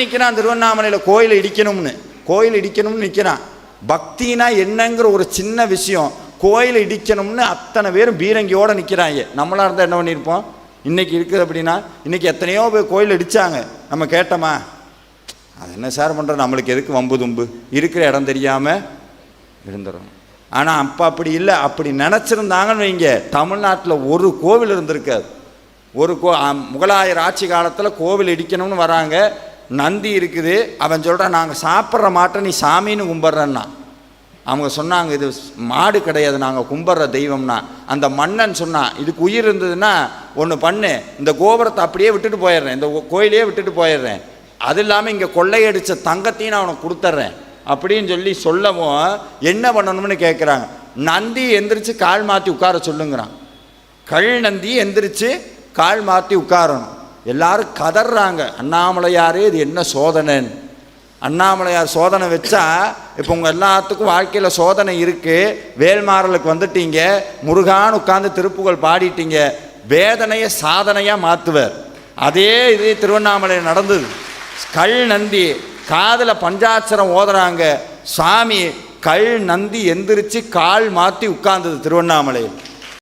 நிற்கிறான் திருவண்ணாமலையில் கோயில் இடிக்கணும்னு நிற்கிறான். பக்தினா என்னங்கிற ஒரு சின்ன விஷயம், கோயில் இடிக்கணும்னு அத்தனை பேரும் பீரங்கியோடு நிற்கிறாங்க. நம்மளாக இருந்தால் என்ன பண்ணியிருப்போம்? இன்றைக்கி இருக்குது அப்படின்னா, இன்றைக்கி எத்தனையோ பேர் கோயில் இடித்தாங்க, நம்ம கேட்டோமா? அது என்ன சார் பண்ணுறோம், நம்மளுக்கு எதுக்கு வம்பு தும்பு, இருக்கிற இடம் தெரியாமல் இருந்துடும். ஆனால் அப்போ அப்படி இல்லை. அப்படி நினச்சிருந்தாங்கன்னு வைங்க, தமிழ்நாட்டில் ஒரு கோவில் இருந்திருக்காது. முகலாயர் ஆட்சி காலத்தில் கோவில் இடிக்கணும்னு வராங்க, நந்தி இருக்குது. அவன் சொல்கிறான், நாங்கள் சாப்பிட்ற மாட்டை நீ சாமின்னு கும்பிட்றன்னா. அவங்க சொன்னாங்க, இது மாடு கிடையாது, நாங்கள் கும்பிட்ற தெய்வம்னா. அந்த மன்னன் சொன்னான், இதுக்கு உயிர் இருந்ததுன்னா ஒன்று பண்ணு, இந்த கோபுரத்தை அப்படியே விட்டுட்டு போயிடுறேன், இந்த கோயிலையே விட்டுட்டு போயிடுறேன், அது இல்லாமல் இங்கே கொள்ளையடித்த தங்கத்தையும் நான் அவனுக்கு கொடுத்துட்றேன் அப்படின்னு சொல்லவும் என்ன பண்ணணும்னு கேட்குறாங்க. நந்தி எந்திரிச்சு கால் மாற்றி உட்கார சொல்லுங்கிறான். கல் நந்தி எந்திரிச்சு கால் மாற்றி உட்காரணும். எல்லாரும் கதறாங்க, அண்ணாமலையாரே இது என்ன சோதனைன்னு. அண்ணாமலையார் சோதனை வச்சா இப்போ உங்கள் எல்லாத்துக்கும் வாழ்க்கையில் சோதனை இருக்குது. வேல்மாறலுக்கு வந்துட்டீங்க, முருகான்னு உட்காந்து திருப்புகழ் பாடிட்டீங்க, வேதனையை சாதனையாக மாற்றுவார். அதே இது திருவண்ணாமலையில் நடந்தது. கல் நந்தி காதில் பஞ்சாட்சரம் ஓதுறாங்க, சாமி கல் நந்தி எந்திரிச்சு கால் மாற்றி உட்கார்ந்தது திருவண்ணாமலையில்.